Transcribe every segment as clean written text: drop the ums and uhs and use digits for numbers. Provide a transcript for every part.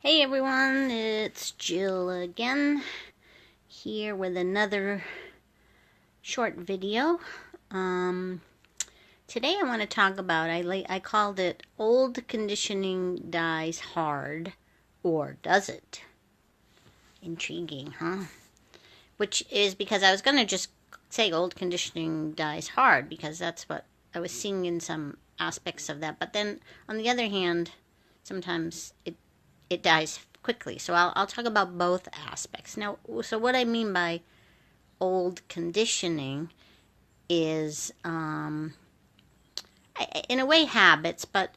Hey everyone, it's Jill again, here with another short video. Um, Today I want to talk about, I called it Old Conditioning Dies Hard, or Does It? Intriguing, huh? Which is because I was going to just say old conditioning dies hard, because that's what I was seeing in some aspects of that. But then, on the other hand, sometimes it dies quickly. So I'll talk about both aspects. Now, so what I mean by old conditioning is, in a way, habits, but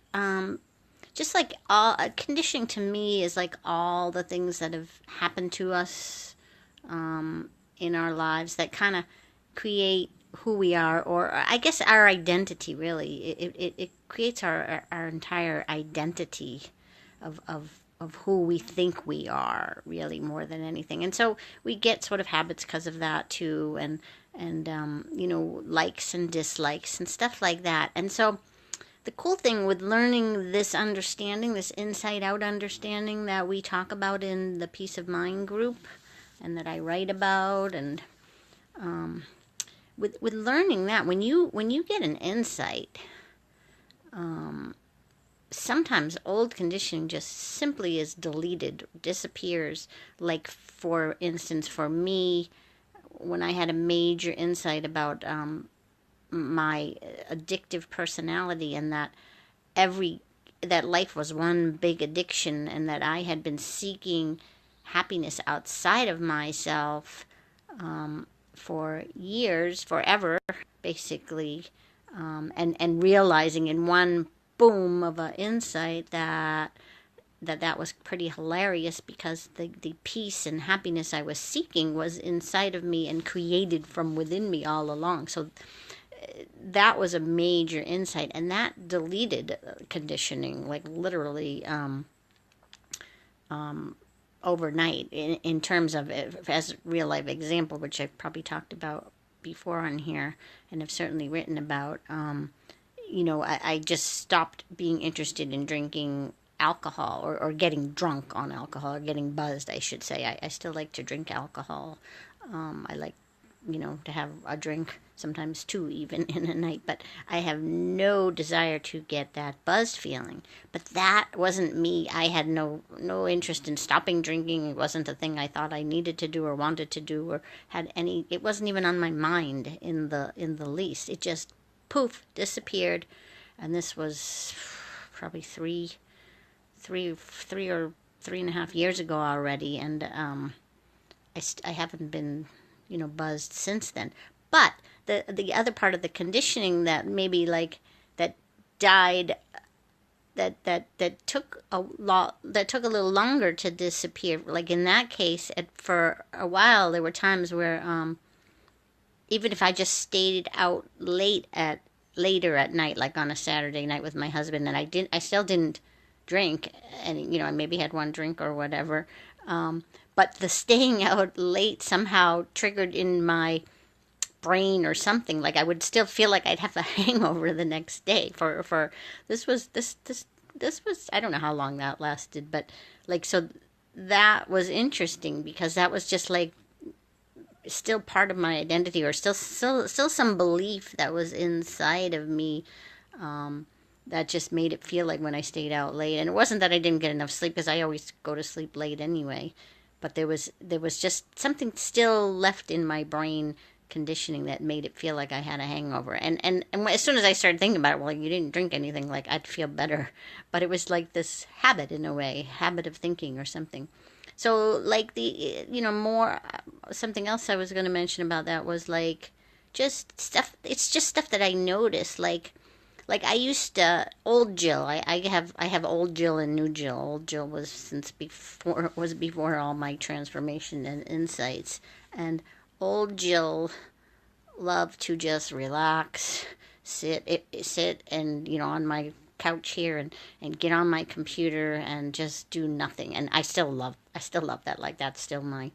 just like all conditioning to me is like all the things that have happened to us in our lives that kind of create who we are, or I guess our identity. Really, it creates our entire identity of who we think we are, really, more than anything. And so we get sort of habits because of that too, and likes and dislikes and stuff like that. And so the cool thing with learning this understanding, this inside out understanding that we talk about in the Peace of Mind group, and that I write about, and with learning that, when you get an insight, sometimes old conditioning just simply is deleted, disappears. Like, for instance, for me, when I had a major insight about my addictive personality, and that life was one big addiction, and that I had been seeking happiness outside of myself for years, forever, basically, and realizing in one boom of an insight that was pretty hilarious, because the peace and happiness I was seeking was inside of me and created from within me all along. So that was a major insight, and that deleted conditioning, like literally overnight, in terms of, as a real life example, which I've probably talked about before on here, and have certainly written about. I just stopped being interested in drinking alcohol, or getting drunk on alcohol, or getting buzzed, I should say. I still like to drink alcohol. I like, to have a drink, sometimes two even, in a night, but I have no desire to get that buzz feeling. But that wasn't me. I had no interest in stopping drinking. It wasn't a thing I thought I needed to do or wanted to do, or had any. It wasn't even on my mind in the least. It just poof disappeared, and this was probably three or 3.5 years ago already, and I haven't been buzzed since then. But the other part of the conditioning that maybe, like, that died, that took a little longer to disappear. Like in that case, for a while, there were times where even if I just stayed out later at night, like on a Saturday night with my husband, and I still didn't drink, and I maybe had one drink or whatever. But the staying out late somehow triggered in my brain or something. Like, I would still feel like I'd have a hangover the next day. For this was I don't know how long that lasted, but like, so that was interesting, because that was just like still part of my identity, or still some belief that was inside of me, that just made it feel like when I stayed out late. And it wasn't that I didn't get enough sleep, because I always go to sleep late anyway, but there was just something still left in my brain, conditioning, that made it feel like I had a hangover. And as soon as I started thinking about it, well, you didn't drink anything, like, I'd feel better. But it was like this habit, in a way, habit of thinking or something. So, like, more, something else I was going to mention about that was, like, just stuff. It's just stuff that I noticed, like I used to, old Jill. I have old Jill and new Jill. Old Jill was before all my transformation and insights, and old Jill loved to just relax, sit and on my couch here, and get on my computer and just do nothing. And I still love that. Like, that's still my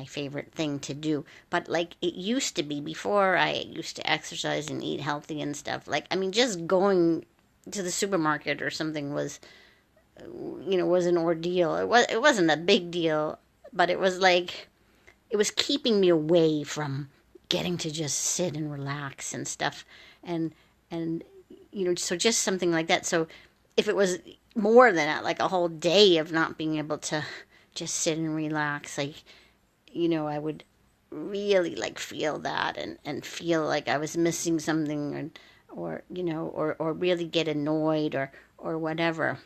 favorite thing to do. But like it used to be, before I used to exercise and eat healthy and stuff, like, I mean, just going to the supermarket or something was, was an ordeal. It wasn't a big deal, but it was like it was keeping me away from getting to just sit and relax and stuff. And so just something like that. So if it was more than that, like a whole day of not being able to just sit and relax, like, I would really like feel that and feel like I was missing something, or really get annoyed or whatever.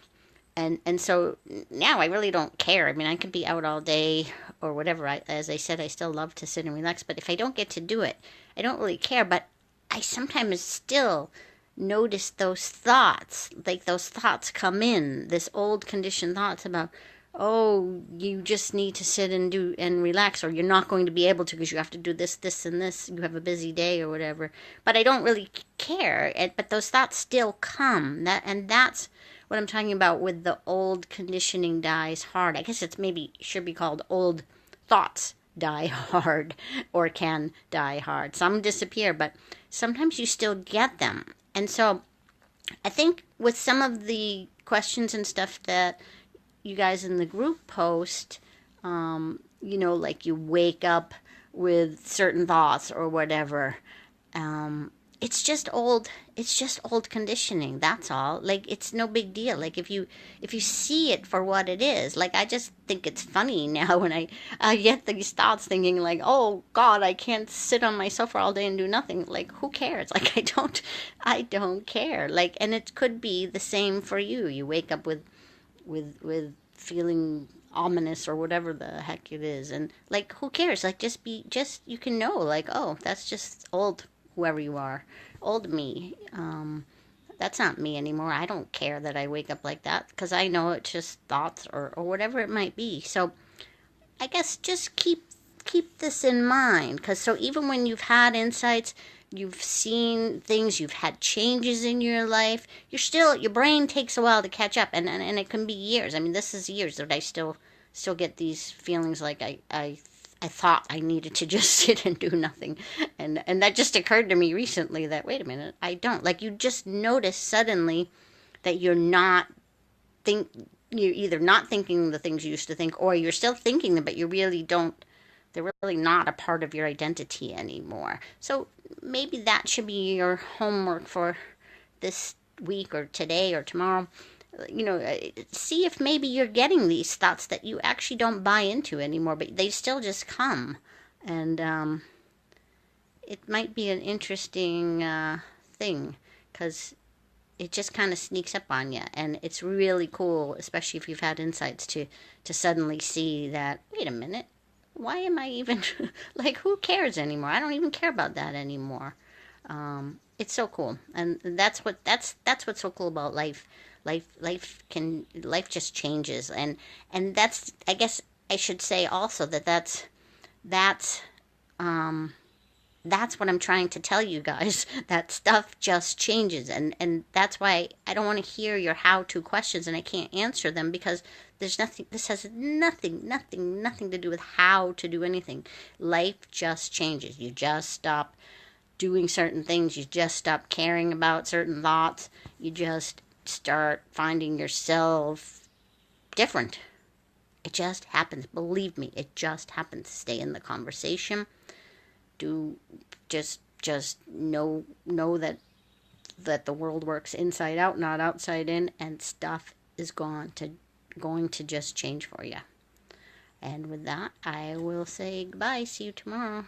And so now I really don't care. I mean, I could be out all day or whatever. As I said, I still love to sit and relax, but if I don't get to do it, I don't really care. But I sometimes still notice those thoughts, like those thoughts come in, this old conditioned thoughts about, oh, you just need to sit and do and relax, or you're not going to be able to because you have to do this, this, and this. You have a busy day or whatever. But I don't really care. But those thoughts still come. That's what I'm talking about with the old conditioning dies hard. I guess should be called old thoughts die hard, or can die hard. Some disappear, but sometimes you still get them. And so I think with some of the questions and stuff that you guys in the group post, like you wake up with certain thoughts or whatever. It's just old conditioning. That's all. Like, it's no big deal. Like, if you see it for what it is, like, I just think it's funny now when I get these thoughts thinking like, oh God, I can't sit on my sofa all day and do nothing. Like, who cares? Like, I don't care. Like, and it could be the same for you. You wake up with feeling ominous or whatever the heck it is, and like, who cares? Like, you can know, like, oh, that's just old, whoever you are, old me. That's not me anymore. I don't care that I wake up like that, because I know it's just thoughts or whatever it might be. So I guess just keep this in mind, because so even when you've had insights, you've seen things, you've had changes in your life, your brain takes a while to catch up, and it can be years. I mean, this is years that I still get these feelings like I thought I needed to just sit and do nothing. And that just occurred to me recently that, wait a minute, I don't. Like, you just notice suddenly that you're either not thinking the things you used to think, or you're still thinking them, but you really don't, they're really not a part of your identity anymore. So maybe that should be your homework for this week or today or tomorrow. See if maybe you're getting these thoughts that you actually don't buy into anymore, but they still just come. And it might be an interesting thing, because it just kind of sneaks up on you. And it's really cool, especially if you've had insights, to suddenly see that, wait a minute, why am I even, like, who cares anymore? I don't even care about that anymore. It's so cool. And that's what's so cool about life. Life just changes, and that's, I guess I should say also that's what I'm trying to tell you guys, that stuff just changes, and that's why I don't want to hear your how-to questions and I can't answer them, because this has nothing to do with how to do anything. Life just changes. You just stop doing certain things, you just stop caring about certain thoughts, you just start finding yourself different. It just happens. Believe me, it just happens. Stay in the conversation. Do just know that the world works inside out, not outside in, and stuff is going to just change for you. And with that, I will say goodbye. See you tomorrow.